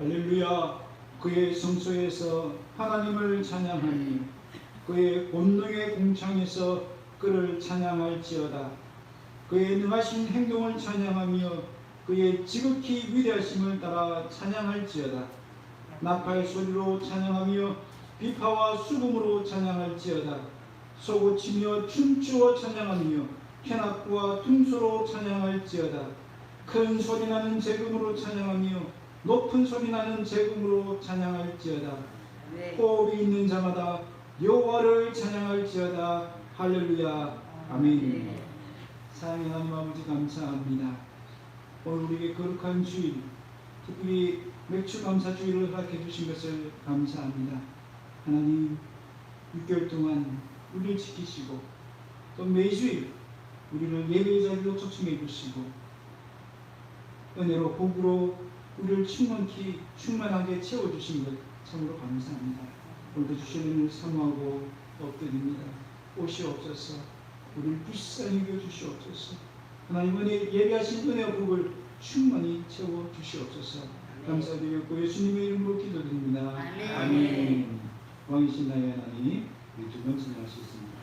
할렐루야. 그의 성소에서 하나님을 찬양하니 그의 본능의 공창에서 그를 찬양할지어다. 그의 능하신 행동을 찬양하며 그의 지극히 위대하심을 따라 찬양할지어다. 나팔 소리로 찬양하며 비파와 수금으로 찬양할지어다. 소고치며 춤추어 찬양하며 캐나크와 퉁소로 찬양할지어다. 큰 소리나는 재금으로 찬양하며 높은 소리나는 재금으로 찬양할지어다. 호흡이 있는 자마다 여호와를 찬양할지어다. 할렐루야. 아멘. 사랑의 하나님 아버지, 감사합니다. 오늘 우리에게 거룩한 주일, 특별히 맥주 감사 주일을 허락해 주신 것을 감사합니다. 하나님, 6개월 동안 우리를 지키시고 또 매주일 우리를 예배의 자리로 초청해 주시고 은혜로 복으로 우리를 충만하게 채워주신 것 참으로 감사합니다. 오늘도 주신 은혜를 사모하고 엎드립니다. 오시옵소서. 우리를 불쌍히 여겨 주시옵소서. 하나님 은혜 예배하신 은혜와 복을 충만히 채워 주시옵소서. 감사드리고 예수님의 이름으로 기도드립니다. 아멘. 왕이신 나의 하나님, 우리 두 번 진행할 수 있습니다.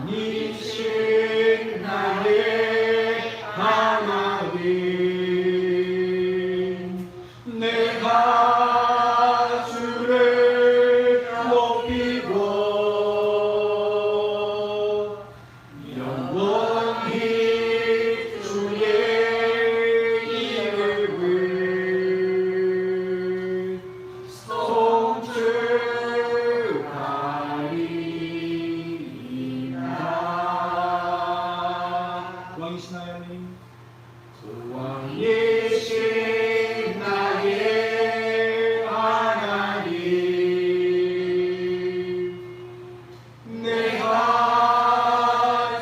왕이신 나의 하나님, 내가 주를 높이고 영원히 주의 이름을 송축하리이다. 왕이신 나의 하나님, 왕이신 나의 하나님, 내가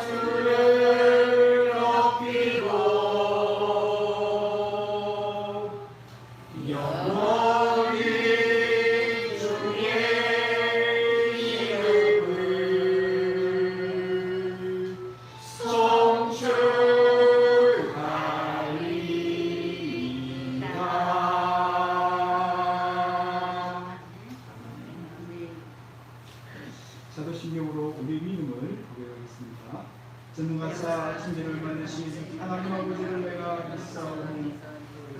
주를 높이고 영원히 주의 이름을 송축하리이다. 사도신경으로 우리의 믿음을 고백하겠습니다. 전능하사 천지를 만드신 하나님 아버지를 내가 믿사오니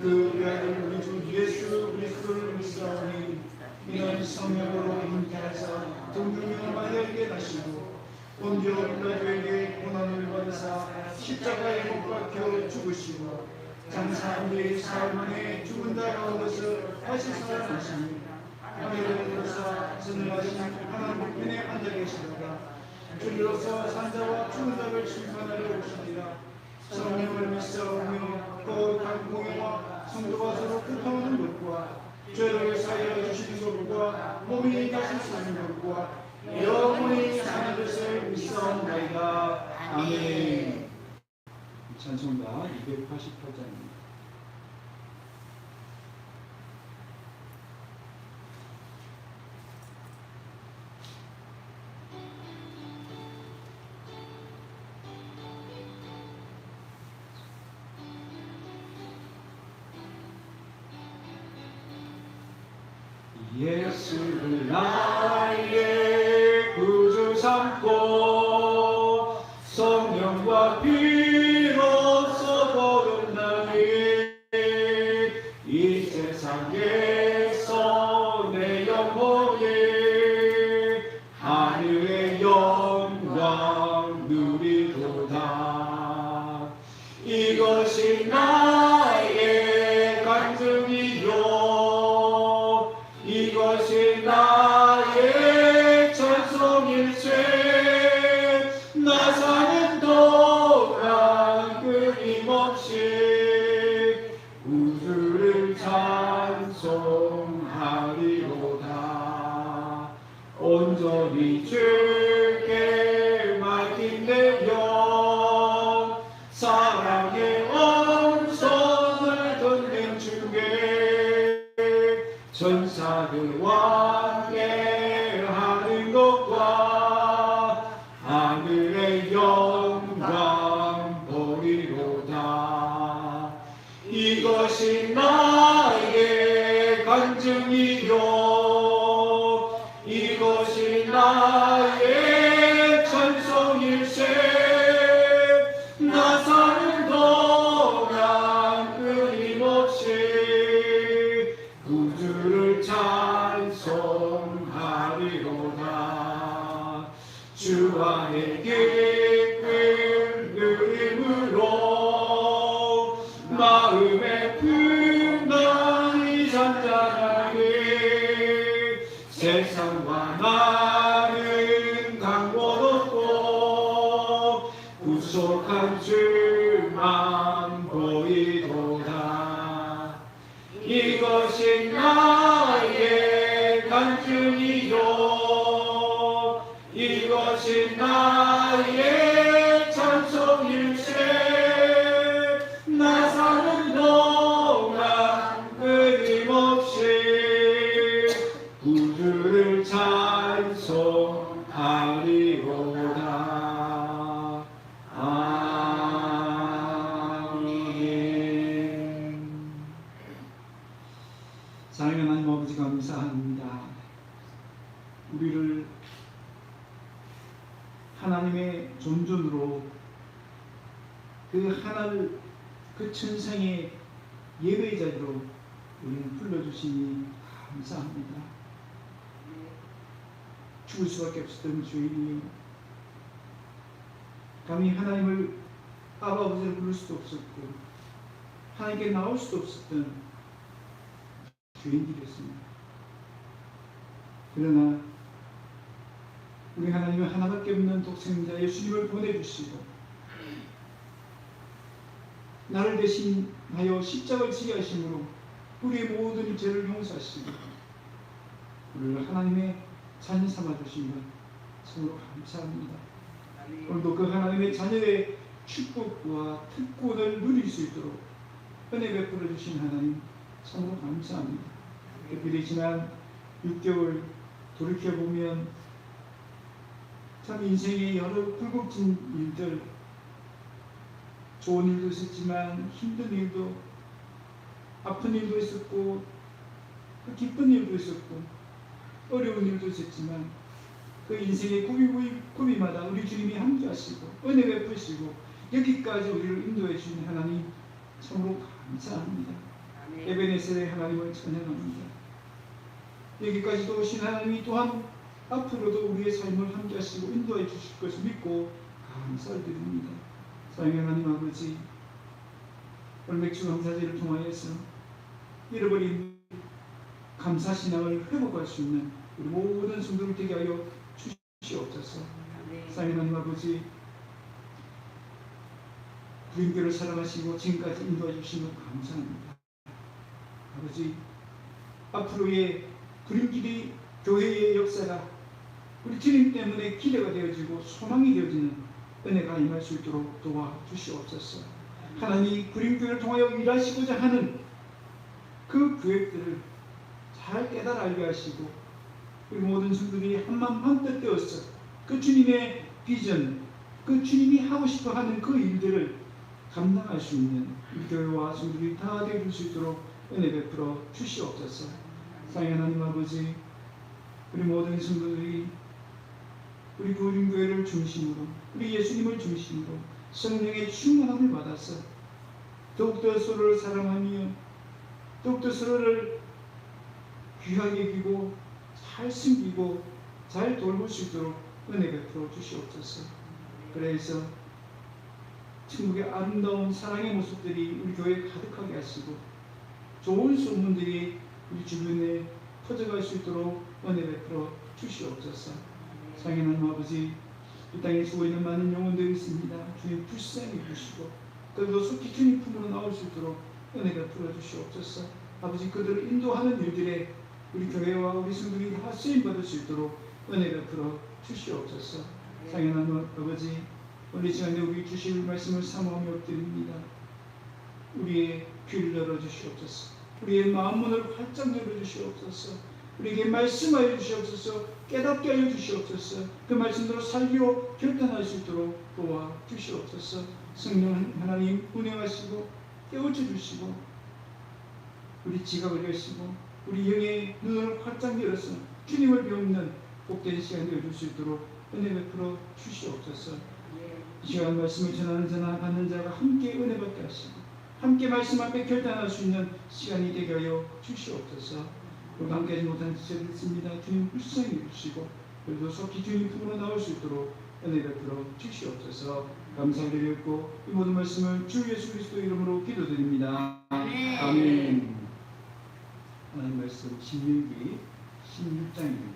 그 우리 아들 우리 주 예수 그리스도를 믿사오니 이는 성령으로 잉태하사 동정녀 마리아에게 나시고 본디오 빌라도에게 고난을 받으사 십자가에 못 박혀 죽으시고 장사함의 사흘 만에 죽은 자 가운데서 다시 살아나시니 하늘에 오르사 전능하신 하나님 우편에 앉아 계시다가 주로서 산자와 죽은 자를 심판하러 오시리라. 성령을 믿사오며 거룩한 공회와 성도가 서로 교통하는 것과 죄를 사하여 주시는 것과 몸이 다시 사는 것과 영원히 사는 것을 믿사옵나이다. 아멘. 찬송가 288장입니다. 예수를 나의 구주 삼고 성령과 피로써 거듭나니 이 세상에서 내 영혼이 하늘의 영광 누리도다. 이것이 나의 간증이요 이것이 나의 찬송일세. 나 사는 동안 끊임없이 우주를 찬송하리로다. 온전히 주께 주 안에 기쁨 누림으로 마음의 풍랑이 잔잔하게 세상과 나는 강권 없고 구속한 주만 보이도다. 이것이 나의 간증이요 이것이 나의 찬송일세. 나 사는 동안 끊임없이 구주를 찬송하리로다. 아멘. 사랑하는 하나님 아버지 감사합니다. 우리를 하나님의 존존으로 그 하늘 그 천상의 예배자로 우리는 불러주시니 감사합니다. 죽을 수밖에 없었던 죄인이요 감히 하나님을 아버지를 부를 수도 없었고 하나님께 나올 수도 없었던 죄인들이었습니다. 그러나 우리 하나님은 하나밖에 없는 독생자 예수님을 보내주시고 나를 대신하여 십자가를 지게 하심으로 우리의 모든 죄를 용서하시고 우리를 하나님의 자녀 삼아주신 것 참으로 감사합니다. 오늘도 그 하나님의 자녀의 축복과 특권을 누릴 수 있도록 은혜 베풀어 주신 하나님 참으로 감사합니다. 특별히 지난 6개월 돌이켜보면 참 인생의 여러 굴곡진 일들, 좋은 일도 있었지만 힘든 일도, 아픈 일도 있었고 기쁜 일도 있었고 어려운 일도 있었지만 그 인생의 구비마다 우리 주님이 함께 하시고 은혜 베푸시고 여기까지 우리를 인도해 주신 하나님 참으로 감사합니다. 에베네셀의 하나님을 찬양합니다. 여기까지도 오신 하나님이 또한 앞으로도 우리의 삶을 함께 하시고 인도해 주실 것을 믿고 감사를 드립니다. 사랑하는 하나님 아버지, 올맥주 감사제를 통하여서 잃어버린 감사신앙을 회복할 수 있는 우리 모든 성도를 되게 하여 주시옵소서. 사랑하는 하나님 아버지, 구인교를 사랑하시고 지금까지 인도해 주시는 것 감사합니다. 아버지, 앞으로의 구림길이 교회의 역사가 우리 주님 때문에 기대가 되어지고 소망이 되어지는 은혜가 임할 수 있도록 도와주시옵소서. 하나님 구림교회를 통하여 일하시고자 하는 그 계획들을 잘 깨달아 알게 하시고 우리 모든 성도들이 한마음 한뜻 되어서 그 주님의 비전, 그 주님이 하고 싶어 하는 그 일들을 감당할 수 있는 우리 교회와 성도들이 다 되어줄 수 있도록 은혜 베풀어 주시옵소서. 사랑하는 하나님 아버지, 우리 모든 성도들이 우리 구림교회를 중심으로 우리 예수님을 중심으로 성령의 충만함을 받아서 더욱더 서로를 사랑하며 더욱더 서로를 귀하게 여기고 잘 숨기고 잘 돌볼 수 있도록 은혜 베풀어 주시옵소서. 그래서 천국의 아름다운 사랑의 모습들이 우리 교회에 가득하게 하시고 좋은 소문들이 우리 주변에 퍼져갈 수 있도록 은혜 베풀어 주시옵소서. 사랑하는 하나님 아버지, 이 땅에 죽어 있는 많은 영혼들이 있습니다. 주님 불쌍히 여기시고 그들도 속히 주님 품으로 나올 수 있도록 은혜 베풀어 주시옵소서. 아버지, 그들을 인도하는 일들에 우리 교회와 우리 성도들이 다 쓰임받을 수 있도록 은혜 베풀어 주시옵소서. 사랑하는 하나님 아버지, 오늘 이 시간에 우리 주실 말씀을 사모하며 엎드립니다. 우리의 귀를 열어주시옵소서. 우리의 마음문을 활짝 열어주시옵소서. 우리에게 말씀하여 주시옵소서. 깨닫게 하여 주시옵소서. 그 말씀대로 살기로 결단할 수 있도록 도와주시옵소서. 성령 하나님 운행하시고 깨우쳐 주시고 우리 지각을 여시고 우리 영의 눈을 활짝 열어서 주님을 배우는 복된 시간이 되어줄 수 있도록 은혜 베풀어 주시옵소서. 이 시간 말씀을 전하는 자나 받는 자가 함께 은혜 받게 하시고 함께 말씀 앞에 결단할 수 있는 시간이 되게 하여 주시옵소서. 우리 함께 하지 못한 지체를 있습니다. 주님 불쌍히 여기시고 그래도 속히 주님 품으로 나올 수 있도록 은혜 베풀어 주시옵소서. 감사드렸고 이 모든 말씀을 주 예수 그리스도 이름으로 기도드립니다. 아멘. 하나님 말씀 신명기 16장입니다.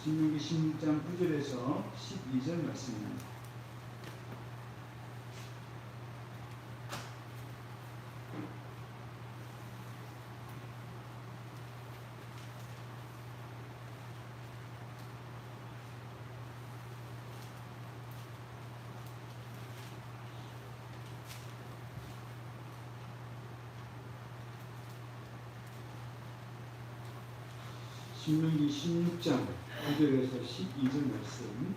신명기 16장 9절에서 12절 말씀입니다. 신명기 16장 9절에서 12절 말씀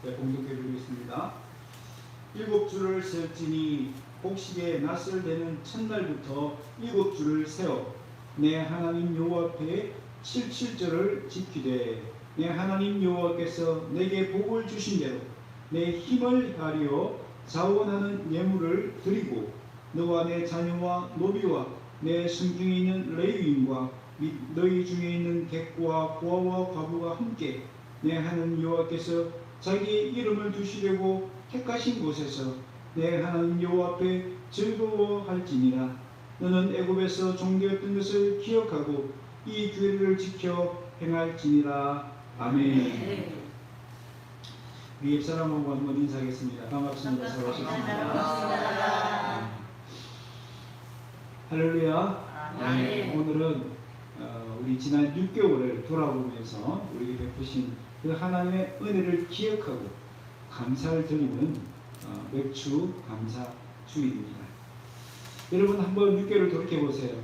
공독해 드리겠습니다. 7주를 세울지니 곡식의 낫을 대는 첫날부터 7주를 세워 내 하나님 여호와 앞에 77절을 지키되 내 하나님 여호와께서 내게 복을 주신 대로 내 힘을 다하여 자원하는 예물을 드리고 너와 내 자녀와 노비와 내 성중에 있는 레위인과 및 너희 중에 있는 객과 고아와 과부가 함께 내 하나님 여호와께서 자기의 이름을 두시려고 택하신 곳에서 내 하나님 여호와 앞에 즐거워할지니라. 너는 애굽에서 종되었던 것을 기억하고 이 규례를 지켜 행할지니라. 아멘. 우리 옆사람하고 한번 인사하겠습니다. 반갑습니다. 수고하셨습니다. 할렐루야. 네, 오늘은 우리 지난 6개월을 돌아보면서 우리에게 베푸신 그 하나님의 은혜를 기억하고 감사를 드리는 맥주 감사 주일입니다. 여러분 한번 6개월을 돌이켜보세요.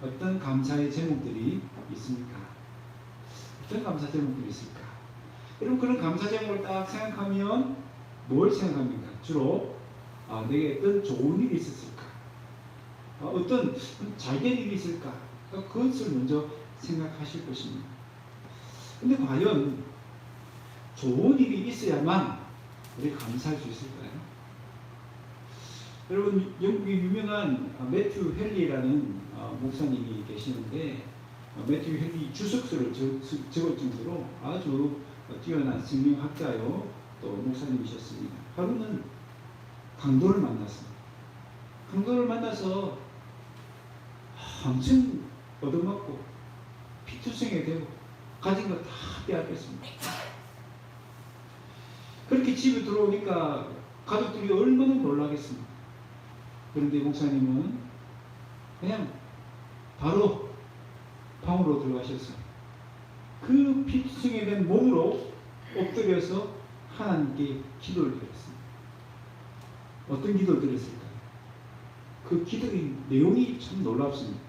어떤 감사의 제목들이 있습니까? 어떤 감사 제목들이 있을까? 여러분 그런 감사 제목을 딱 생각하면 뭘 생각합니까? 주로 내게 어떤 좋은 일이 있었을까? 어떤 잘된 일이 있을까? 그것을 먼저 생각하실 것입니다. 근데 과연 좋은 일이 있어야만 우리가 감사할 수 있을까요? 여러분 영국의 유명한 매튜 헨리라는 목사님이 계시는데 매튜 헨리 주석서를 적을 정도로 아주 뛰어난 성경학자요 또 목사님이셨습니다. 하루는 강도를 만났습니다. 강도를 만나서 엄청 얻어맞고 피투성이 되고 가진 거 다 빼앗겼습니다. 그렇게 집에 들어오니까 가족들이 얼마나 놀라겠습니까? 그런데 목사님은 그냥 바로 방으로 들어가셨어요. 그 피투성이 된 몸으로 엎드려서 하나님께 기도를 드렸습니다. 어떤 기도를 드렸을까요? 그 기도의 내용이 참 놀랍습니다.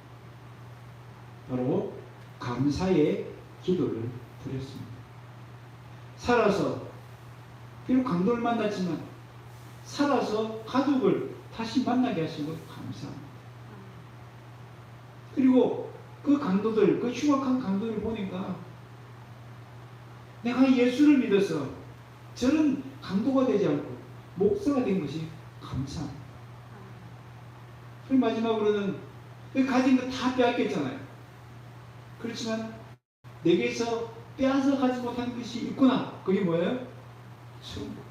바로 감사의 기도를 드렸습니다. 살아서 비록 강도를 만났지만 살아서 가족을 다시 만나게 하신 것 감사합니다. 그리고 그 강도들, 그 흉악한 강도를 보니까 내가 예수를 믿어서 저런 강도가 되지 않고 목사가 된 것이 감사합니다. 그리고 마지막으로는 가진 거 다 빼앗겼잖아요. 그렇지만 내게서 빼앗아 가지 못한 것이 있구나. 그게 뭐예요? 천국.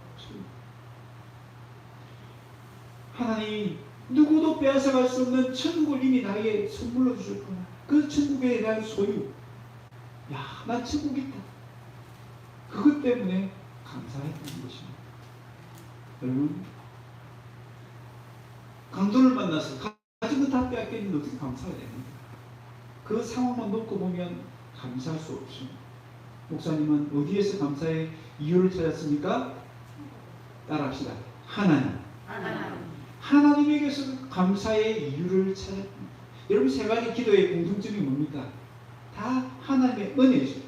하나님 누구도 빼앗아 갈 수 없는 천국을 이미 나에게 선물로 주셨구나. 그 천국에 대한 소유. 야, 나 천국 있다. 그것 때문에 감사했던 것입니다. 여러분 강도를 만나서 가진 거 다 빼앗겼는데 어떻게 감사가 됩니까? 그 상황만 놓고 보면 감사할 수 없습니다. 목사님은 어디에서 감사의 이유를 찾았습니까? 따라합시다. 하나님에게서 감사의 이유를 찾았습니다. 여러분 세 가지 기도의 공통점이 뭡니까? 다 하나님의 은혜죠.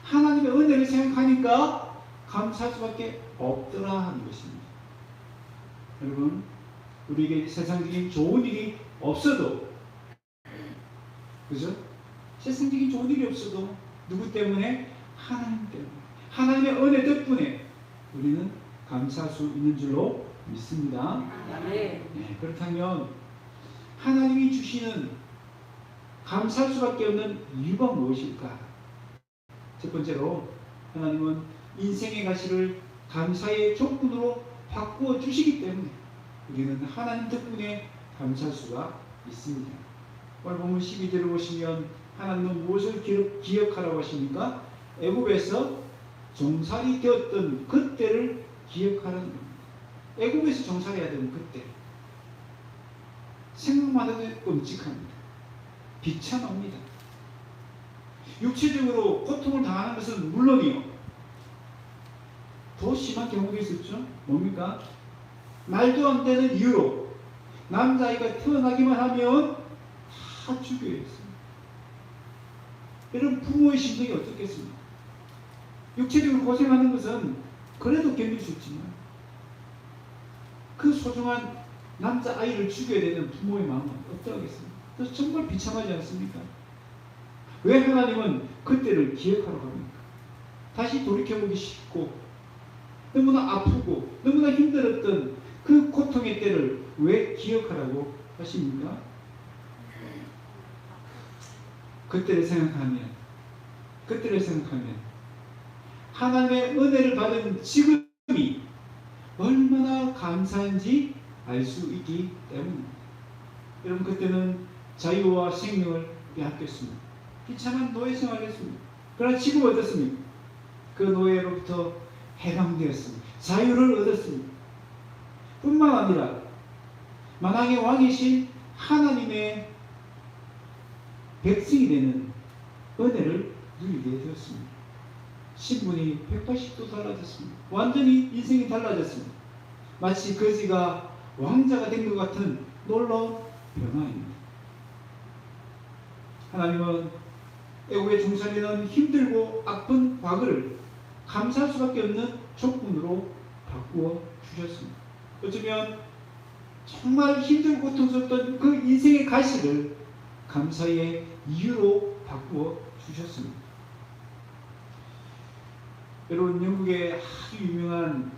하나님의 은혜를 생각하니까 감사할 수밖에 없더라 하는 것입니다. 여러분 우리에게 세상적인 좋은 일이 없어도, 그죠? 세상적인 좋은 일이 없어도 누구 때문에? 하나님 때문에. 하나님의 은혜 덕분에 우리는 감사할 수 있는 줄로 믿습니다. 네, 그렇다면 하나님이 주시는 감사할 수밖에 없는 이유가 무엇일까? 첫 번째로 하나님은 인생의 가시를 감사의 조건으로 바꾸어 주시기 때문에 우리는 하나님 덕분에 감사할 수가 있습니다. 오늘 본문 12절을 보시면 하나님은 무엇을 기억하라고 하십니까? 애굽에서 종살이 되었던 그때를 기억하라는 겁니다. 애굽에서 종살이해야 되는 그때. 생각만 해도 끔찍합니다. 비참합니다. 육체적으로 고통을 당하는 것은 물론이요. 더 심한 경우가 있었죠. 뭡니까? 말도 안 되는 이유로 남자아이가 태어나기만 하면 다 죽여야 했습니다. 이런 부모의 심정이 어떻겠습니까? 육체적으로 고생하는 것은 그래도 견딜 수 있지만 그 소중한 남자아이를 죽여야 되는 부모의 마음은 어떠하겠습니까? 그래서 정말 비참하지 않습니까? 왜 하나님은 그때를 기억하라고 합니까? 다시 돌이켜보기 싫고 너무나 아프고 너무나 힘들었던 그 고통의 때를 왜 기억하라고 하십니까? 그때를 생각하면 하나님의 은혜를 받은 지금이 얼마나 감사한지 알 수 있기 때문입니다. 여러분, 그때는 자유와 생명을 빼앗겼습니다. 비참한 노예 생활했습니다. 그러나 지금 어떻습니까? 그 노예로부터 해방되었습니다. 자유를 얻었습니다. 뿐만 아니라 만왕의 왕이신 하나님의 백성이 되는 은혜를 누리게 되었습니다. 신분이 180도 달라졌습니다. 완전히 인생이 달라졌습니다. 마치 거지가 왕자가 된 것 같은 놀라운 변화입니다. 하나님은 애굽의 종살이는 힘들고 아픈 과거를 감사할 수밖에 없는 조건으로 바꾸어 주셨습니다. 어쩌면 정말 힘들고 고통스럽던 그 인생의 가시를 감사의 이유로 바꾸어 주셨습니다. 여러분, 영국에 아주 유명한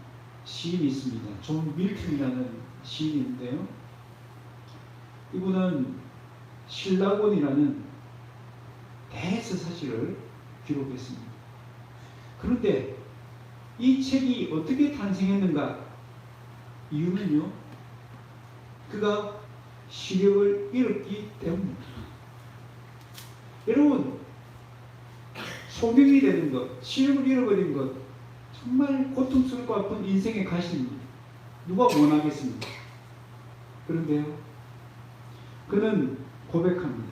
시인이 있습니다. 존 밀턴이라는 시인인데요. 이분은 신라곤이라는 대서사시를 기록했습니다. 그런데 이 책이 어떻게 탄생했는가? 이유는요, 그가 시력을 잃었기 때문입니다. 여러분, 소경이 되는 것, 시력을 잃어버린 것, 정말 고통스럽고 아픈 인생의 가시입니다. 누가 원하겠습니까? 그런데요, 그는 고백합니다.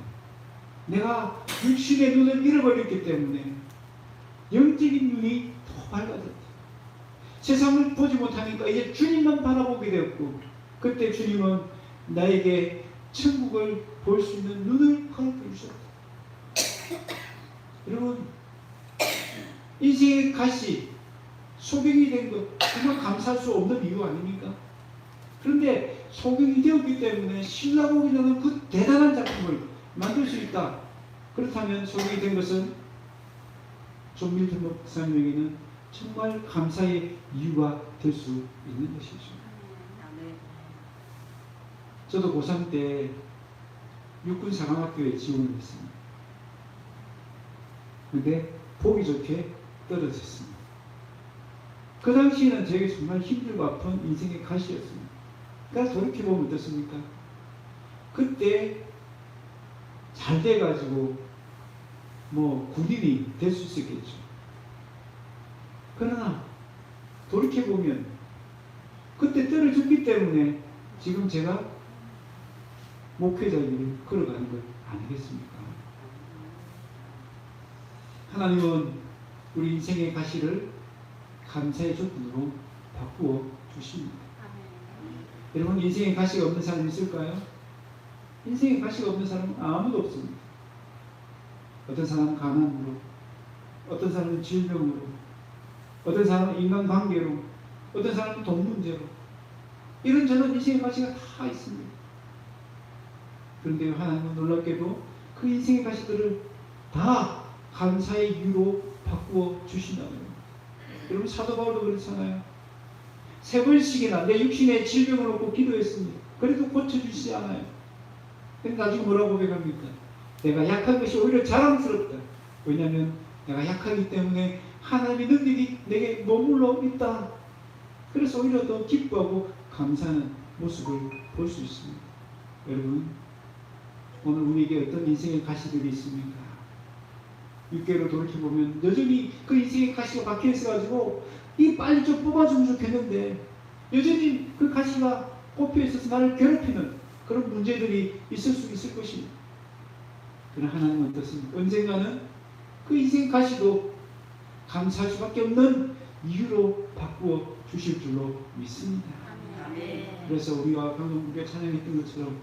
내가 육신의 눈을 잃어버렸기 때문에 영적인 눈이 더 밝아졌다. 세상을 보지 못하니까 이제 주님만 바라보게 되었고, 그때 주님은 나에게 천국을 볼 수 있는 눈을 허락해 주셨다. 여러분, 인생의 가시, 소경이 된 것, 정말 감사할 수 없는 이유 아닙니까? 그런데 소경이 되었기 때문에 신라곤이라는 그 대단한 작품을 만들 수 있다. 그렇다면 소경이 된 것은 존 밀턴 목사님에게는 정말 감사의 이유가 될 수 있는 것이죠. 저도 고3 때 육군사관학교에 지원을 했습니다. 그런데 보기 좋게 떨어졌습니다. 그 당시에는 저에게 정말 힘들고 아픈 인생의 가시였습니다. 그러니까 돌이켜보면 어떻습니까? 그때 잘 돼가지고 군인이 될 수 있었겠죠. 그러나 돌이켜보면 그때 떨어졌기 때문에 지금 제가 목회자 길을 걸어가는 것 아니겠습니까? 하나님은 우리 인생의 가시를 감사의 조건으로 바꾸어 주십니다. 여러분, 인생의 가시가 없는 사람이 있을까요? 인생의 가시가 없는 사람은 아무도 없습니다. 어떤 사람은 가난으로, 어떤 사람은 질병으로, 어떤 사람은 인간관계로, 어떤 사람은 돈 문제로, 이런저런 인생의 가시가 다 있습니다. 그런데 하나님은 놀랍게도 그 인생의 가시들을 다 감사의 이유로 바꾸어 주신다는 겁니다. 여러분, 사도 바울도 그렇잖아요. 3번씩이나 내 육신의 질병을 놓고 기도했습니다. 그래도 고쳐주시지 않아요. 근데 나중에 뭐라고 고백합니까? 내가 약한 것이 오히려 자랑스럽다. 왜냐하면 내가 약하기 때문에 하나님의 능력이 내게 머물러 있다. 그래서 오히려 더 기뻐하고 감사하는 모습을 볼 수 있습니다. 여러분, 오늘 우리에게 어떤 인생의 가시들이 있습니까? 6개월을 돌이켜보면 여전히 그 인생의 가시가 박혀 있어가지고 이 빨리 좀 뽑아주면 좋겠는데 여전히 그 가시가 꼽혀 있어서 나를 괴롭히는 그런 문제들이 있을 수 있을 것입니다. 그러나 하나님은 어떻습니까? 언젠가는 그 인생 가시도 감사할 수밖에 없는 이유로 바꾸어 주실 줄로 믿습니다. 그래서 우리가 방금 우리가 찬양했던 것처럼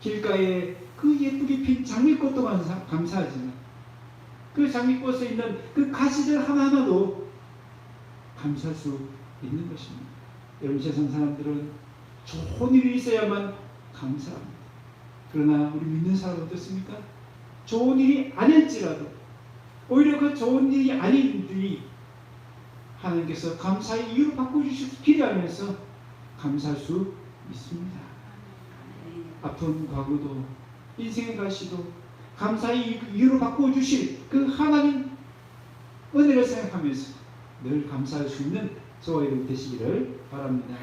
길가에 그 예쁘게 핀 장미꽃도 감사하지만 그 장미꽃에 있는 그 가시들 하나하나도 감사할 수 있는 것입니다. 여러분, 세상 사람들은 좋은 일이 있어야만 감사합니다. 그러나 우리 믿는 사람은 어떻습니까? 좋은 일이 아닐지라도 오히려 그 좋은 일이 아닌 일들이 하나님께서 감사의 이유로 바꿔주시고 기대하면서 감사할 수 있습니다. 아픈 과거도 인생의 가시도 감사의 이유로 바꿔주실 그 하나님 은혜를 생각하면서 늘 감사할 수 있는 저와 여러분 되시기를 바랍니다.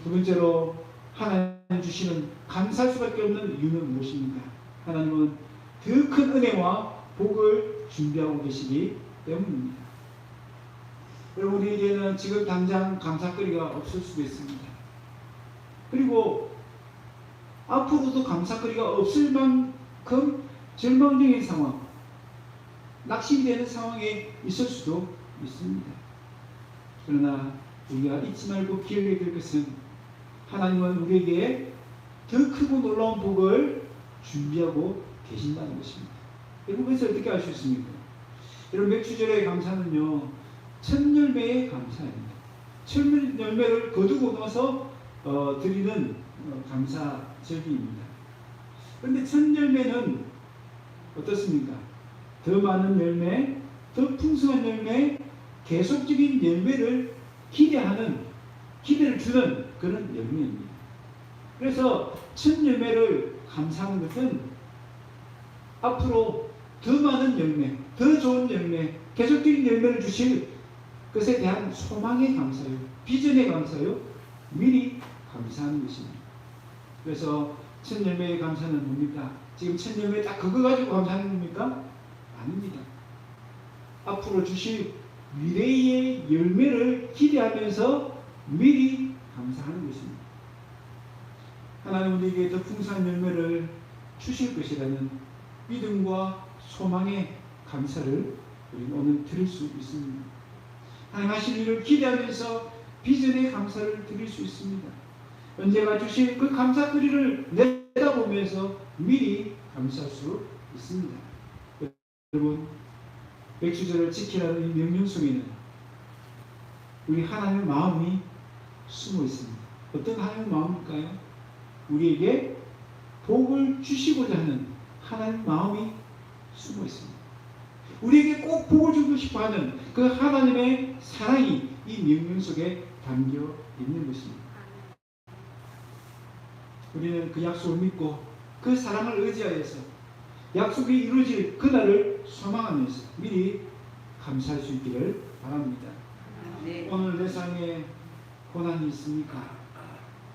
두 번째로 하나님 주시는 감사할 수밖에 없는 이유는 무엇입니까? 하나님은 더 큰 은혜와 복을 준비하고 계시기 때문입니다. 여러분, 우리에게는 지금 당장 감사거리가 없을 수도 있습니다. 그리고 앞으로도 감사거리가 없을 만큼 절망적인 상황, 낙심되는 상황에 있을 수도 있습니다. 그러나 우리가 잊지 말고 기억해야 될 것은 하나님은 우리에게 더 크고 놀라운 복을 준비하고 계신다는 것입니다. 여러분, 그래서 어떻게 알 수 있습니까? 여러분, 맥주절의 감사는요, 첫 열매의 감사입니다. 첫 열매를 거두고 나서 드리는 감사절기입니다. 그런데 첫 열매는 어떻습니까? 더 많은 열매, 더 풍성한 열매, 계속적인 열매를 기대를 주는 그런 열매입니다. 그래서 첫 열매를 감사하는 것은 앞으로 더 많은 열매, 더 좋은 열매, 계속적인 열매를 주실 것에 대한 소망에 감사요, 비전에 감사요, 미리 감사하는 것입니다. 그래서 첫 열매의 감사는 뭡니까? 지금 첫 열매 딱 그거 가지고 감사하는 겁니까? 아닙니다. 앞으로 주실 미래의 열매를 기대하면서 미리 감사하는 것입니다. 하나님 우리에게 더 풍성한 열매를 주실 것이라는 믿음과 소망의 감사를 우리는 오늘 드릴 수 있습니다. 하나님 하실 일을 기대하면서 비전의 감사를 드릴 수 있습니다. 언제가 주실 그 감사거리를 내다보면서 미리 감사할 수 있습니다. 여러분, 맥주절을 지키라는 이 명령 속에는 우리 하나님의 마음이 숨어 있습니다. 어떤 하나님의 마음일까요? 우리에게 복을 주시고자 하는 하나님의 마음이 숨어 있습니다. 우리에게 꼭 복을 주고 싶어하는 그 하나님의 사랑이 이 명령 속에 담겨 있는 것입니다. 우리는 그 약속을 믿고 그 사랑을 의지하여서 약속이 이루어질 그날을 소망하면서 미리 감사할 수 있기를 바랍니다. 오늘 내 삶에 고난이 있습니까?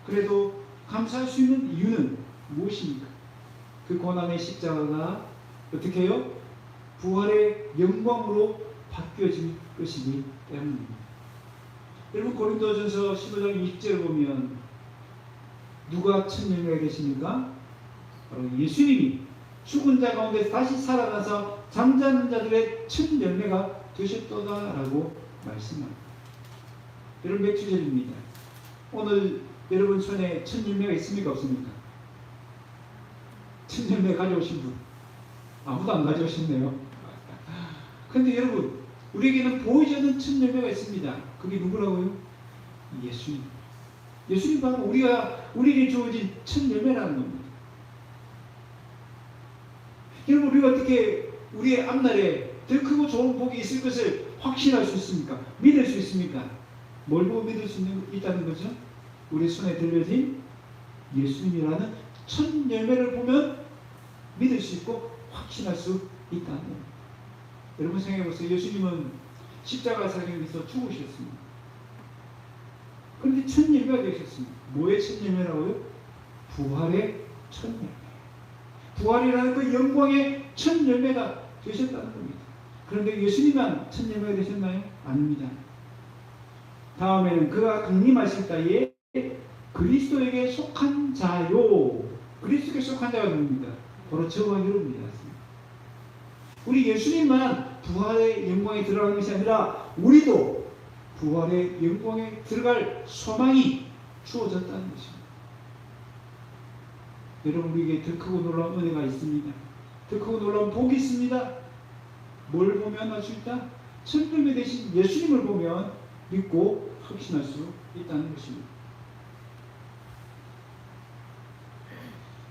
그래도 감사할 수 있는 이유는 무엇입니까? 그 고난의 십자가가 어떻게 해요? 부활의 영광으로 바뀌어질 것이기 때문입니다. 여러분, 고린도전서 15장 20절을 보면 누가 첫 열매가 되십니까? 바로 예수님이 죽은 자 가운데 다시 살아나서 잠자는 자들의 첫 열매가 되셨도다라고 말씀합니다. 여러분, 맥주절입니다. 오늘 여러분 손에 첫 열매가 있습니까? 없습니까? 첫 열매 가져오신 분? 아무도 안 가져오셨네요. 그런데 여러분, 우리에게는 보이지 않는 첫 열매가 있습니다. 그게 누구라고요? 예수님. 예수님 바로 우리에게 주어진 첫 열매라는 겁니다. 여러분, 우리가 어떻게 우리의 앞날에 더 크고 좋은 복이 있을 것을 확신할 수 있습니까? 믿을 수 있습니까? 뭘 보고 믿을 수 있다는 거죠? 우리 손에 들려진 예수님이라는 첫 열매를 보면 믿을 수 있고 확신할 수 있다는 겁니다. 여러분 생각해 보세요. 예수님은 십자가 사경에서 죽으셨습니다. 그런데 첫 열매가 되셨습니다. 뭐의 첫 열매라고요? 부활의 첫 열매. 부활이라는 그 영광의 첫 열매가 되셨다는 겁니다. 그런데 예수님만 첫 열매가 되셨나요? 아닙니다. 다음에는 그가 강림하실 때에 그리스도에게 속한 자요. 그리스도에게 속한 자가 누굽니까? 바로 저와 여러분입니다. 우리 예수님만 부활의 영광에 들어가는 것이 아니라 우리도 부활의 영광에 들어갈 소망이 주어졌다는 것입니다. 여러분 우리에게 더 크고 놀라운 은혜가 있습니다. 더 크고 놀라운 복이 있습니다. 뭘 보면 알 수 있다? 천금에 대신 예수님을 보면 믿고 확신할 수 있다는 것입니다.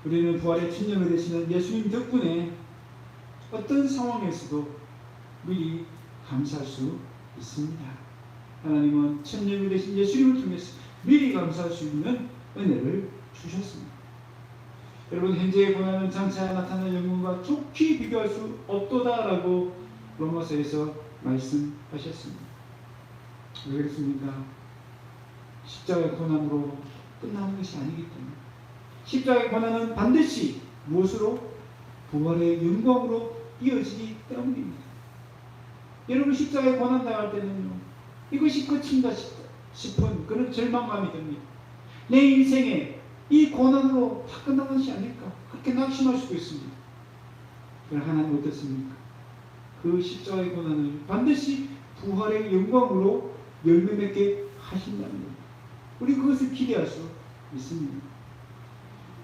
우리는 부활의 천년을 되시는 예수님 덕분에 어떤 상황에서도 미리 감사할 수 있습니다. 하나님은 천년을 되신 예수님을 통해서 미리 감사할 수 있는 은혜를 주셨습니다. 여러분 현재의 고난은 장차 나타날 영광과 좋게 비교할 수 없도다라고 로마서에서 말씀하셨습니다. 왜 그렇습니까? 십자가의 고난으로 끝나는 것이 아니기 때문에 십자가의 고난은 반드시 무엇으로? 부활의 영광으로 이어지기 때문입니다. 여러분 십자가의 고난 당할 때는요 이것이 끝인가 싶은 그런 절망감이 듭니다. 내 인생에 이 고난으로 다 끝나는 것이 아닐까 그렇게 낙심할 수도 있습니다. 그러나 하나님은 어떻습니까? 그 십자가의 고난을 반드시 부활의 영광으로 열매 맺게 하신다는 겁니다. 우리 그것을 기대할 수 있습니다.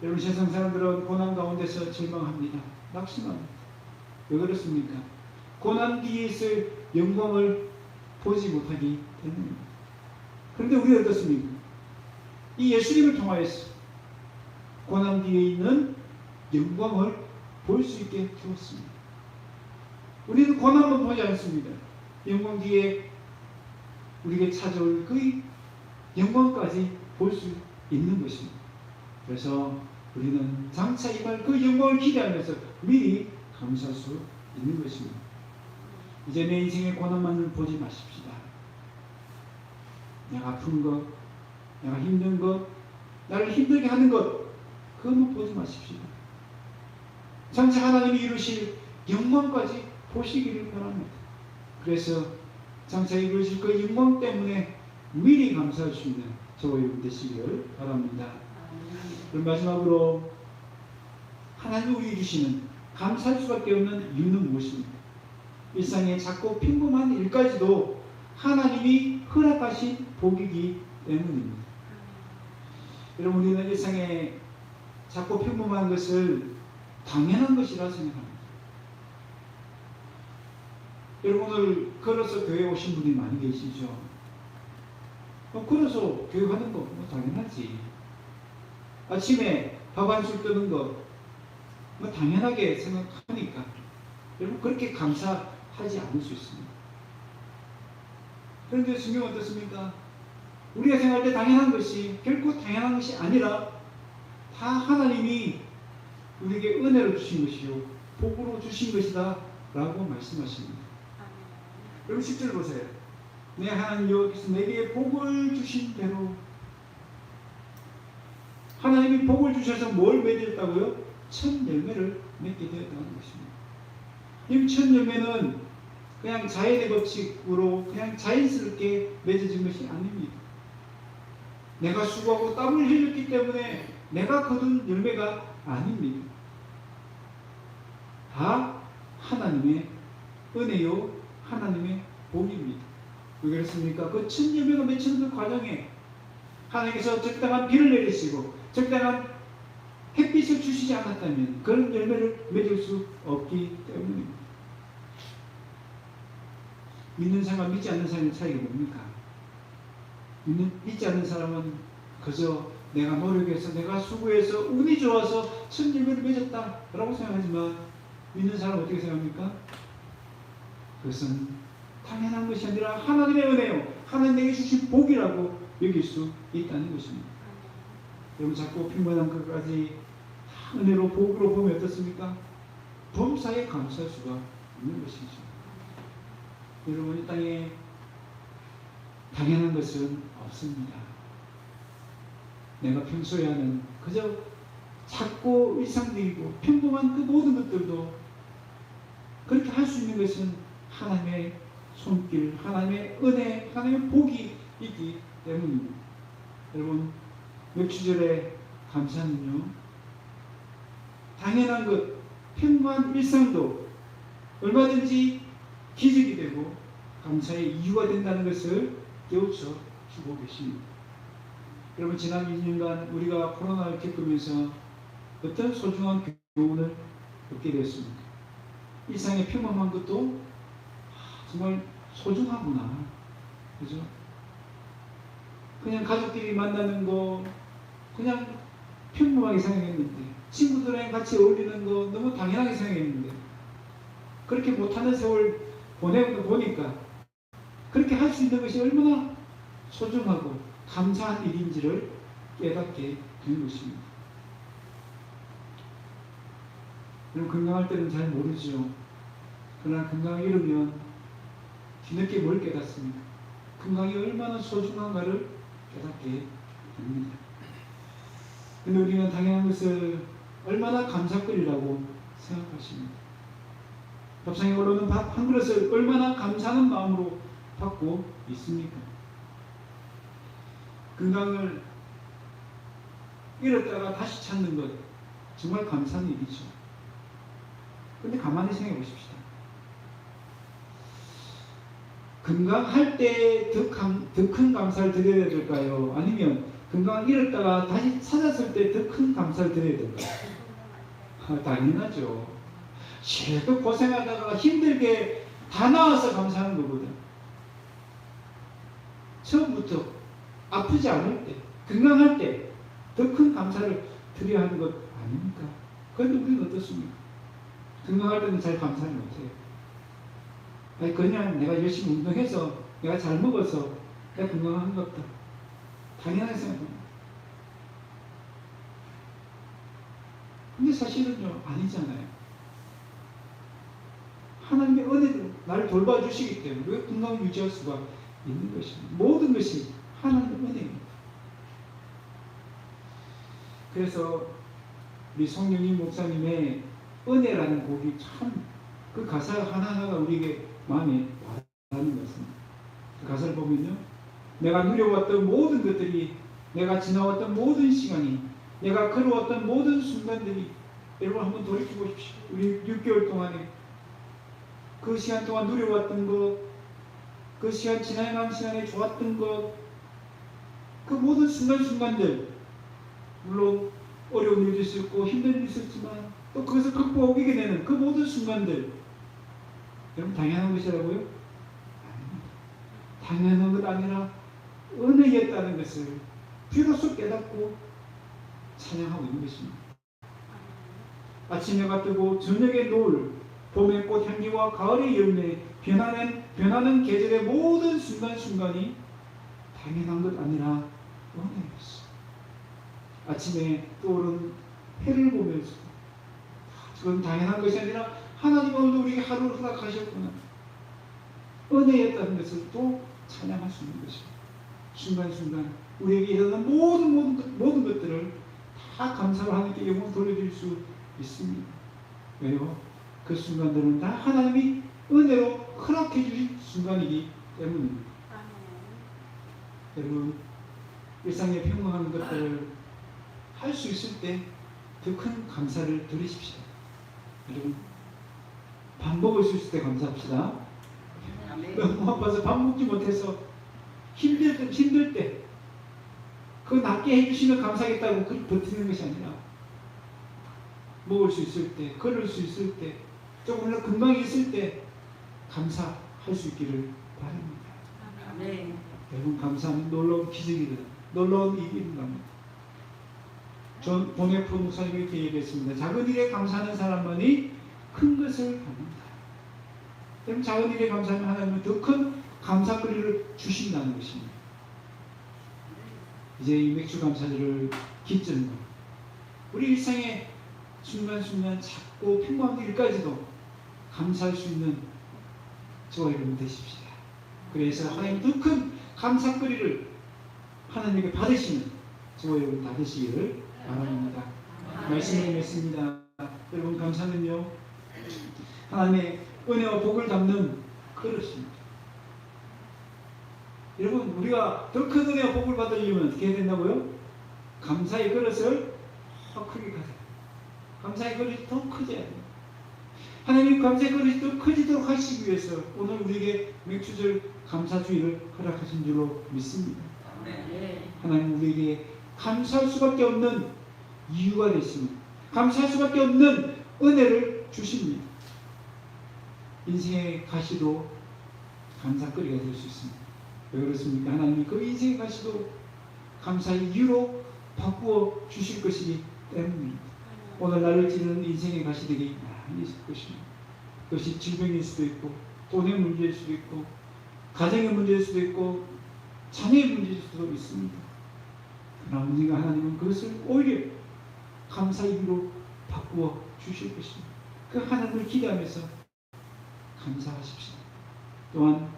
여러분 세상 사람들은 고난 가운데서 절망합니다. 낙심합니다. 왜 그렇습니까? 고난 뒤에 있을 영광을 보지 못하기 때문입니다. 그런데 우리 어떻습니까? 이 예수님을 통하여서 고난 뒤에 있는 영광을 볼 수 있게 되었습니다. 우리는 고난만 보지 않습니다. 영광 뒤에 우리에게 찾아올 그 영광까지 볼 수 있는 것입니다. 그래서 우리는 장차 임할 그 영광을 기대하면서 미리 감사할 수 있는 것입니다. 이제 내 인생의 고난만을 보지 마십시다. 내가 아픈 것, 내가 힘든 것, 나를 힘들게 하는 것, 그것만 보지 마십시다. 장차 하나님이 이루실 영광까지 보시기를 바랍니다. 그래서 장차 이루실 그 영광 때문에 미리 감사할 수 있는 저와 여러분 되시기를 바랍니다. 그럼 마지막으로 하나님이 우리 주시는 감사할 수밖에 없는 이유는 무엇입니까? 일상의 작고 평범한 일까지도 하나님이 허락하신 복이기 때문입니다. 여러분 우리는 일상의 작고 평범한 것을 당연한 것이라 생각합니다. 여러분 오늘 걸어서 교회 오신 분이 많이 계시죠? 걸어서 교회 가는 거 당연하지. 아침에 밥 한 술 뜨는 거 당연하게 생각하니까 여러분 그렇게 감사하지 않을 수 있습니다. 그런데 성경은 어떻습니까? 우리가 생각할 때 당연한 것이 결코 당연한 것이 아니라 다 하나님이 우리에게 은혜로 주신 것이요 복으로 주신 것이다 라고 말씀하십니다. 여러분 10절 보세요. 내 하나님 여호와께서 내게 복을 주신 대로 하나님이 복을 주셔서 뭘 맺었다고요? 첫 열매를 맺게 되었다는 것입니다. 이 첫 열매는 그냥 자연의 법칙으로 그냥 자연스럽게 맺어진 것이 아닙니다. 내가 수고하고 땀을 흘렸기 때문에 내가 거둔 열매가 아닙니다. 다 하나님의 은혜요 하나님의 복입니다. 왜 그렇습니까? 그 첫 열매가 맺히는 그 과정에 하나님께서 적당한 비를 내리시고 적당한 햇빛을 주시지 않았다면 그런 열매를 맺을 수 없기 때문입니다. 믿는 사람과 믿지 않는 사람의 차이가 뭡니까? 믿지 않는 사람은 그저 내가 노력해서 내가 수고해서 운이 좋아서 첫 열매를 맺었다라고 생각하지만 믿는 사람은 어떻게 생각합니까? 그것은 당연한 것이 아니라 하나님의 은혜요 하나님에게 주신 복이라고 여길 수 있다는 것입니다. 여러분 자꾸 평범한 것까지 은혜로 복으로 보면 어떻습니까? 범사에 감사할 수가 있는 것이죠. 여러분, 이 땅에 당연한 것은 없습니다. 내가 평소에 하는 그저 작고 일상적이고 평범한 그 모든 것들도 그렇게 할 수 있는 것은 하나님의 손길, 하나님의 은혜, 하나님의 복이 있기 때문입니다. 여러분, 멸치절의 감사는요, 당연한 것, 평범한 일상도 얼마든지 기적이 되고 감사의 이유가 된다는 것을 깨우쳐 주고 계십니다. 여러분, 지난 2년간 우리가 코로나를 겪으면서 어떤 소중한 교훈을 얻게 되었습니까? 일상의 평범한 것도 정말 소중하구나. 그죠? 그냥 가족끼리 만나는 거 그냥 평범하게 생각했는데, 친구들이랑 같이 어울리는 거 너무 당연하게 생각했는데, 그렇게 못하는 세월 보내고 보니까 그렇게 할 수 있는 것이 얼마나 소중하고 감사한 일인지를 깨닫게 된 것입니다. 여러분, 건강할 때는 잘 모르죠. 그러나 건강을 잃으면 뒤늦게 뭘 깨닫습니까? 건강이 얼마나 소중한가를 깨닫게 됩니다. 근데 우리는 당연한 것을 얼마나 감사거리라고 생각하십니다. 밥상에 올라오는 밥 한 그릇을 얼마나 감사하는 마음으로 받고 있습니까? 건강을 잃었다가 다시 찾는 것 정말 감사한 일이죠. 근데 가만히 생각해 보십시다. 건강할 때 더 큰 감사를 드려야 될까요? 아니면 건강을 잃었다가 다시 찾았을 때 더 큰 감사를 드려야 될까요? 당연하죠. 실컷 고생하다가 힘들게 다 나와서 감사하는 거거든. 처음부터 아프지 않을 때, 건강할 때 더 큰 감사를 드려야 하는 것 아닙니까? 그런데 우리는 어떻습니까? 건강할 때는 잘 감사를 못해요. 아니, 그냥 내가 열심히 운동해서 내가 잘 먹어서 내가 건강한 것 같다. 당연하게 생각합니다. 근데 사실은요, 아니잖아요. 하나님의 은혜로 나를 돌봐주시기 때문에 왜 건강을 유지할 수가 있는 것입니다. 모든 것이 하나님의 은혜입니다. 그래서 우리 송영희 목사님의 은혜라는 곡이 참, 그 가사 하나하나가 우리에게 마음에 와닿는 것입니다. 그 가사를 보면요, 내가 누려왔던 모든 것들이, 내가 지나왔던 모든 시간이, 내가 걸어왔던 모든 순간들이, 여러분 한번 돌이켜 보십시오. 우리 6개월 동안에 그 시간 동안 누려왔던 것, 그 시간 지나간 시간에 좋았던 것, 그 모든 순간순간들, 물론 어려운 일도 있었고 힘든 일도 있었지만 또 그것을 극복하고 이겨내는 그 모든 순간들, 여러분 당연한 것이라고요? 아닙니다. 당연한 것 아니라 은혜였다는 것을 비로소 깨닫고 찬양하고 있는 것입니다. 아침에 해가 뜨고 저녁에 노을, 봄의 꽃 향기와 가을의 열매, 변하는 계절의 모든 순간순간이 당연한 것 아니라 은혜였어. 아침에 떠오른 해를 보면서 그건 당연한 것이 아니라 하나님 오늘도 우리에게 하루를 허락하셨구나, 은혜였다는 것을 또 찬양할 수 있는 것입니다. 순간순간 우리에게 일어나는 모든 것들을 다 감사로 하나님께 영광 돌려드릴 수 있습니다. 왜요? 그 순간들은 다 하나님이 은혜로 허락해 주신 순간이기 때문입니다. 여러분, 일상의 평범한 것들을 할 수 있을 때 더 큰 감사를 드리십시오. 여러분, 밥 먹을 수 있을 때 감사합시다. 너무 아파서 밥 먹지 못해서 힘들 때 그거 낫게 해주시면 감사하겠다고 버티는 것이 아니라, 먹을 수 있을 때, 걸을 수 있을 때, 조금 더 건강이 있을 때 감사할 수 있기를 바랍니다. 네. 여러분, 감사하면 놀라운 기적이거든, 놀라운 일이 일어납니다. 전 본예프 목사님이 이렇게 얘기했습니다. 작은 일에 감사하는 사람만이 큰 것을 받는다. 여러분, 작은 일에 감사하면 하나님은 더 큰 감사거리를 주신다는 것입니다. 이제 이 맥주 감사절을 기점으로 우리 일상의 순간순간 작고 그 평범한 일까지도 감사할 수 있는 저와 여러분 되십시다. 그래서 하나님 더 큰 감사거리를 하나님에게 받으시는 저와 여러분 다 되시기를 바랍니다. 말씀을 맺습니다. 여러분, 감사는요, 하나님의 은혜와 복을 담는 그릇입니다. 여러분, 우리가 더 큰 은혜와 복을 받으려면 어떻게 해야 된다고요? 감사의 그릇을 더 크게 가져야 돼요. 감사의 그릇이 더 커져야 돼요. 하나님 감사의 그릇이 더 커지도록 하시기 위해서 오늘 우리에게 맥주절 감사주의를 허락하신 줄로 믿습니다. 하나님 우리에게 감사할 수밖에 없는 이유가 되십니다. 감사할 수밖에 없는 은혜를 주십니다. 인생의 가시도 감사거리가 될 수 있습니다. 왜 그렇습니까? 하나님이 그 인생의 가시도 감사의 이유로 바꾸어 주실 것이기 때문입니다. 오늘 나를 찌르는 인생의 가시들이 많이 있을 것입니다. 그것이 질병일 수도 있고, 돈의 문제일 수도 있고, 가정의 문제일 수도 있고, 자녀의 문제일 수도 있습니다. 그러나 우리가 하나님은 그것을 오히려 감사의 이유로 바꾸어 주실 것입니다. 그 하나님을 기대하면서 감사하십시오. 또한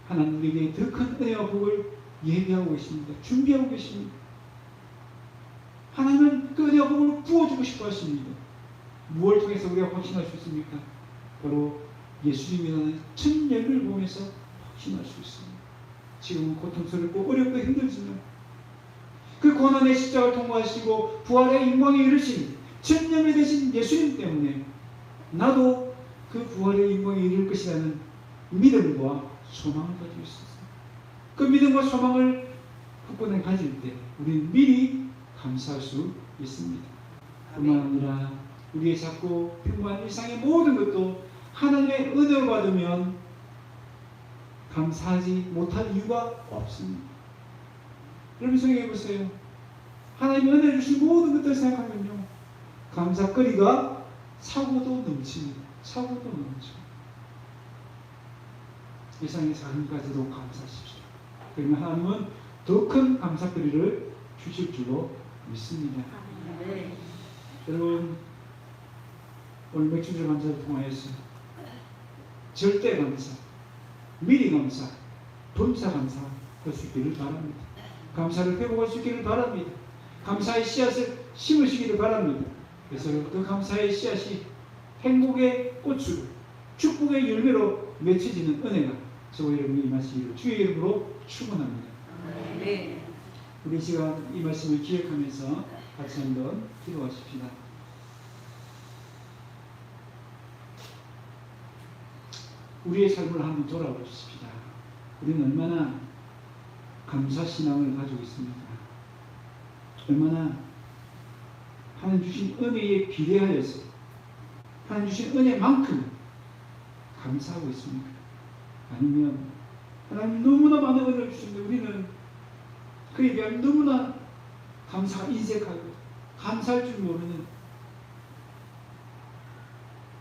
하나님 우리에게 더 큰 은혜와 복을 예비하고 계십니다. 준비하고 계십니다. 하나님은 그 은혜와 복을 부어주고 싶어 하십니다. 무엇을 통해서 우리가 확신할 수 있습니까? 바로 예수님이라는 첫 열매를 보면서 확신할 수 있습니다. 지금은 고통스럽고 어렵고 힘들지만 그 고난의 십자가를 통과하시고 부활의 영광에 이르신 첫 열매 되신 예수님 때문에 나도 그 부활의 영광에 이를 것이라는 믿음과 소망을 가지고 있습니다. 그 믿음과 소망을 굳건하게 가질 때 우리는 미리 감사할 수 있습니다. 뿐만 아니라 우리의 작고 평범한 일상의 모든 것도 하나님의 은혜를 받으면 감사하지 못할 이유가 없습니다. 여러분 생각해 보세요. 하나님의 은혜를 주신 모든 것들을 생각하면요, 감사거리가 차고도 넘칩니다. 차고도 넘쳐. 세상의 작은까지도 감사하십시오. 그러면 하나님은 더 큰 감사거리를 주실 줄로 믿습니다. 네. 여러분, 오늘 맥주절 감사를 통하여서 절대 감사, 미리 감사, 범사 감사 할 수 있기를 바랍니다. 감사를 회복할 수 있기를 바랍니다. 감사의 씨앗을 심으시기를 바랍니다. 그래서 그 감사의 씨앗이 행복의 꽃으로 축복의 열매로 맺혀지는 은혜가 저와 여러분이 임하시기를 주의 이름으로 축원합니다. 네. 우리 시간 이 말씀을 기억하면서 같이 한번 기도하십시다. 우리의 삶을 한번 돌아보십시다. 우리는 얼마나 감사신앙을 가지고 있습니까? 얼마나 하나님 주신 은혜에 비례하여서 하나님 주신 은혜만큼 감사하고 있습니까? 아니면 하나님 너무나 많은 은혜를 주시는데 우리는 그에 대한 너무나 감사가 인색하고 감사할 줄 모르는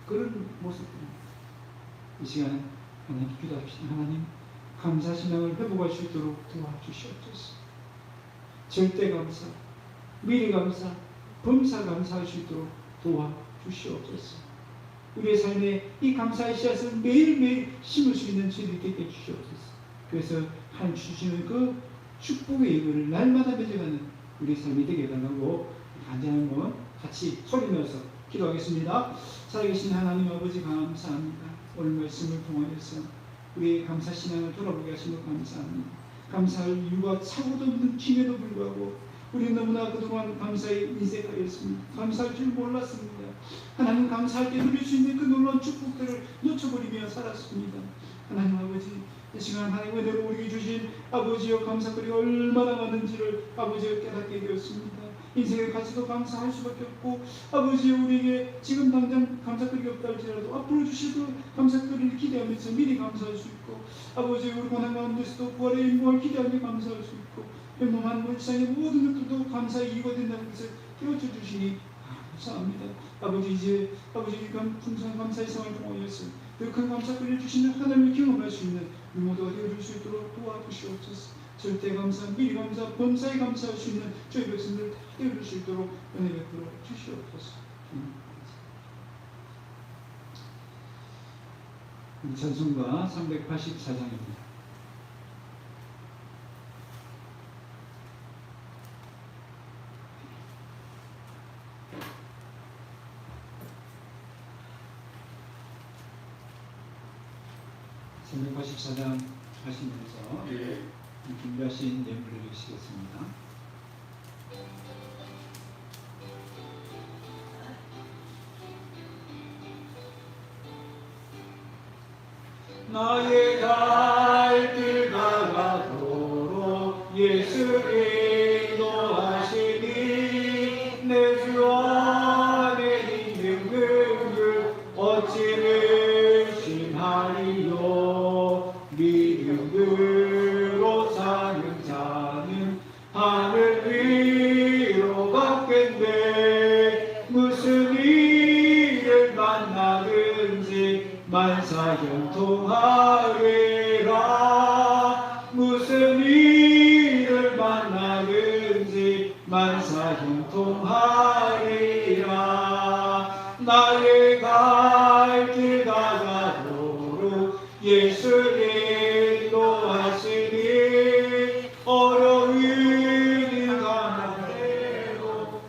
그런 모습입니다. 이 시간에 하나님 기도합시다. 하나님 감사신앙을 회복할 수 있도록 도와주시옵소서. 절대 감사, 미리 감사, 범사 감사할 수 있도록 도와주시옵소서. 우리의 삶에 이 감사의 씨앗을 매일매일 심을 수 있는 저희들이 되게 해주시옵소서. 그래서 하나님 주시는 그 축복의 예물을 날마다 맺어가는 우리의 삶이 되게 해달라고 간절한 건 같이 소리 내어서 기도하겠습니다. 살아계신 하나님 아버지 감사합니다. 오늘 말씀을 통하여서 우리의 감사신앙을 돌아보게 하시는 감사합니다. 감사할 이유가 차고도 넘침에도 불구하고 우리는 너무나 그동안 감사에 인색하였습니다. 감사할 줄 몰랐습니다. 하나님 감사할 때 누릴 수 있는 그 놀라운 축복들을 놓쳐버리며 살았습니다. 하나님 아버지, 이 시간 하나님 은혜로 우리에게 주신 아버지여 감사거리가 얼마나 많은지를 아버지여 깨닫게 되었습니다. 인생의 가치도 감사할 수밖에 없고 아버지여 우리에게 지금 당장 감사거리가 없다 할지라도 앞으로 주실 그 감사거리를 기대하면서 미리 감사할 수 있고 아버지여 우리 고난 가운데서도 부활의 영광을 기대하며 감사할 수 있고 평범한 일상의 모든 것들도 감사의 이유가 된다는 것을 깨우쳐 주시니 감사합니다. 아버지 이제 아버지 풍성한 감사의 생활을 통하여서 더 큰 감사거리를 주시는 하나님을 경험할 수 있는 우리 모두가 되어줄 수 있도록 도와주시옵소서. 절대 감사, 미리 감사, 범사에 감사할 수 있는 저희 백성들 다 되어줄 수 있도록 은혜 베풀어 주시옵소서. 이 찬송가 384장입니다. (384장) 하시면서 준비하신 예물을 읽으시겠습니다. 나의 갈 길 다가도록 예수 인도하시니 내 주 안에 있는 능을 어찌 의심하리요. 믿음으로 사는 자는 하늘 위로 걷겠네. 무슨 일을 만나든지 만사형통하리라. 무슨 일을 만나든지 만사형통하리라. 나의 갈 길 다가도록 예수 인도하시니 어려운 가난해도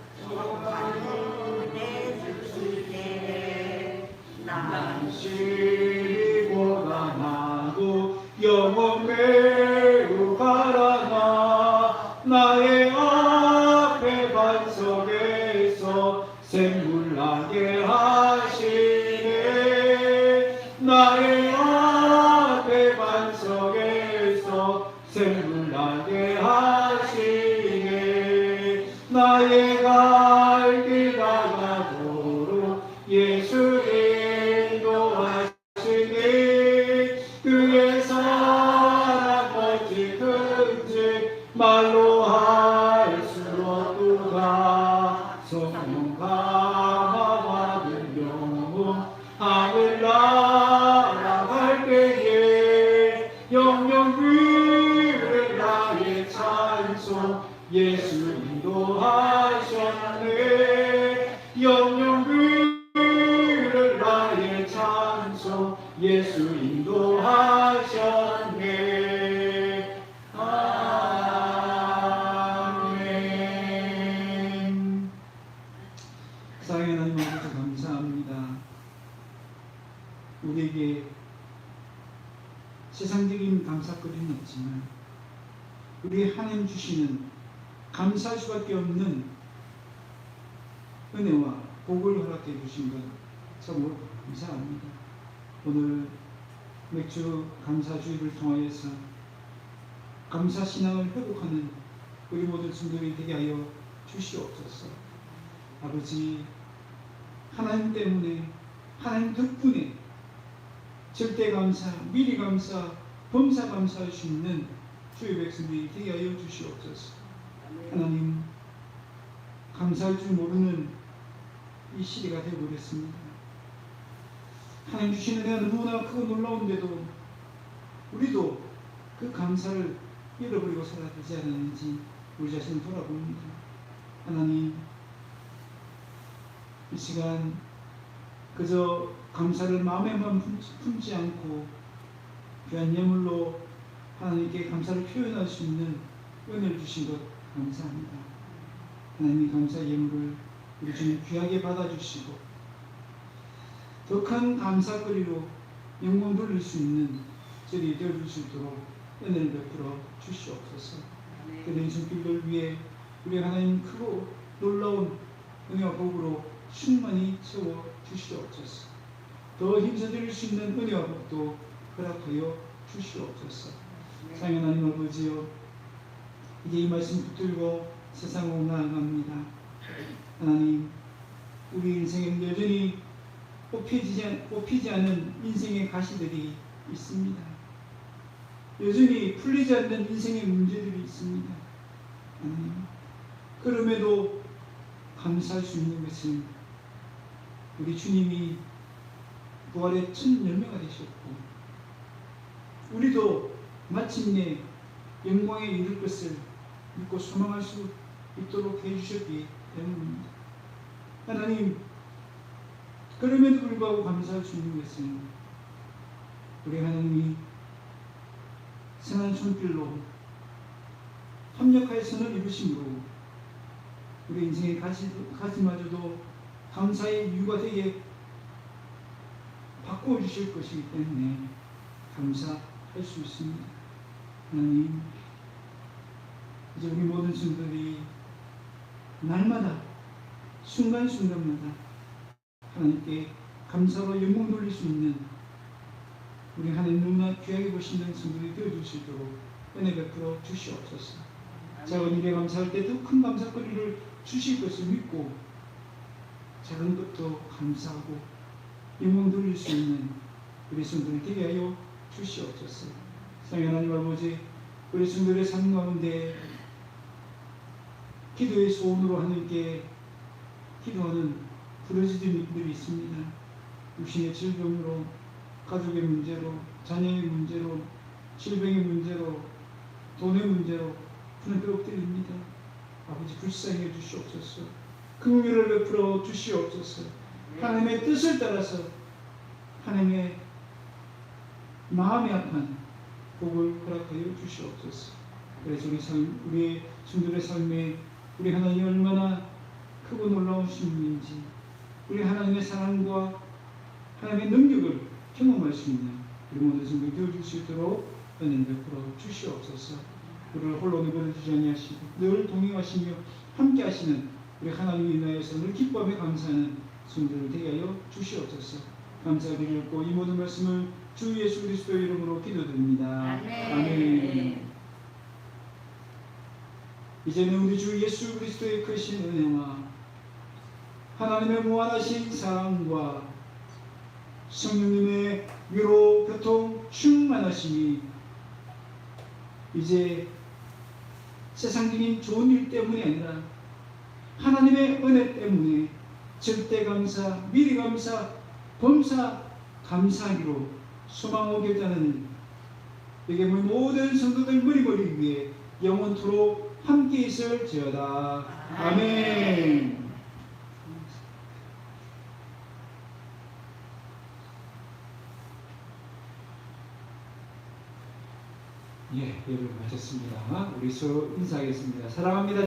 난시리보다 나도 영원 매우 가라나. 나의 앞에 반석에서 샘물나게 하시네. 나의 앞에 반석에서 샘물나게 하시네. 나의 갈 길 다가도록 예수 인도하시니 그의 사랑 어찌 큰지 말로 할 수 없도다. 성령 감화받은 영혼 하늘 날아갈 때에 영영 그를 나의 찬송 예수 인도하셨네. 영영 그를 나의 찬송 예수 인도하셨네. 아멘. 사랑의 하나님 아버지 감사합니다. 우리에게 세상적인 감사거리는 없지만 우리 하나님 주시는 감사할 수밖에 없는 은혜와 복을 허락해 주신 것 참으로 감사합니다. 오늘 맥주 감사주의를 통하여서 감사신앙을 회복하는 우리 모든 성도들이 되게 하여 주시옵소서. 아버지, 하나님 때문에, 하나님 덕분에 절대 감사, 미리 감사, 범사 감사할 수 있는 주의 백성들이 되게 하여 주시옵소서. 하나님, 감사할 줄 모르는 이 시대가 되어버렸습니다. 하나님 주시는 은혜가 너무나 크고 놀라운데도 우리도 그 감사를 잃어버리고 살아가지 않았는지 우리 자신을 돌아봅니다. 하나님, 이 시간 그저 감사를 마음에만 품지 않고 귀한 예물로 하나님께 감사를 표현할 수 있는 은혜를 주신 것 감사합니다. 하나님이 감사 예물을 우리 주님 귀하게 받아주시고 더 큰 감사거리로 영광 돌릴 수 있는 저리 되어줄 수 있도록 은혜를 베풀어 주시옵소서. 그런 손길들 위해 우리 하나님 크고 놀라운 은혜와 복으로 충만히 채워 주시옵소서. 더 힘써드릴 수 있는 은혜와 복도 허락하여 주시옵소서. 사랑하는 하나님 아버지여, 이제 이 말씀 붙들고 세상으로 나아갑니다. 하나님, 우리 인생에 여전히 뽑히지 않은 인생의 가시들이 있습니다. 여전히 풀리지 않는 인생의 문제들이 있습니다. 하나님, 그럼에도 감사할 수 있는 것은 우리 주님이 부활의 첫 열매가 되셨고 우리도 마침내 영광에 이를 것을 믿고 소망할 수 있도록 해주셨기 때문입니다. 하나님, 그럼에도 불구하고 감사할 수 있는 것은 우리 하나님이 선한 손길로 합력하여 선을 이루심으로 우리 인생의 가지마저도 감사의 이유가 되게 바꾸어 주실 것이기 때문에 감사할 수 있습니다. 하나님, 이제 우리 모든 성도들이 날마다 순간순간마다 하나님께 감사로 영광 돌릴 수 있는 우리 하나님 너무나 귀하게 보시는 성도들이 되어줄 수 있도록 은혜 베풀어 주시옵소서. 작은 일에 감사할 때 더 큰 감사거리를 주실 것을 믿고 작은 것도 감사하고 영광 돌릴 수 있는 우리 성도들 되게 하여 주시옵소서. 사랑하는 하나님 아버지, 우리 성도들의 삶 가운데 기도의 소원으로 하나님께 기도하는 부르짖은 일들이 있습니다. 육신의 질병으로, 가족의 문제로, 자녀의 문제로, 질병의 문제로, 돈의 문제로 하나님께 엎드립니다. 아버지, 불쌍히 해주시옵소서. 긍휼을 베풀어 주시옵소서. 하나님의 뜻을 따라서 하나님의 마음이 아픈 복을 허락하여 주시옵소서. 그래서 우리 성도의 삶에 우리 하나님이 얼마나 크고 놀라우신 분인지, 우리 하나님의 사랑과 하나님의 능력을 경험할 수 있는 우리 모든 성도 되어줄 수 있도록 은혜 베풀어 주시옵소서. 우리를 홀로 내버려 두지 아니하시고 늘 동행하시며 함께 하시는 우리 하나님을 인하여서 늘 기뻐하며 감사하는 성도를 되게 하여 주시옵소서. 감사드리고 이 모든 말씀을 주 예수 그리스도의 이름으로 기도드립니다. 아멘. 아멘. 이제는 우리 주 예수 그리스도의 크신 은혜와 하나님의 무한하신 사랑과 성령님의 위로 교통 충만하심이 이제 세상적인 좋은 일 때문이 아니라 하나님의 은혜 때문에 절대 감사, 미리 감사, 범사 감사하기로 소망하겠다는 여기 모든 성도들 머리 위에 영원토록 함께 있을지어다. 아멘. 예, 예배를 마쳤습니다. 우리 서로 인사하겠습니다. 사랑합니다.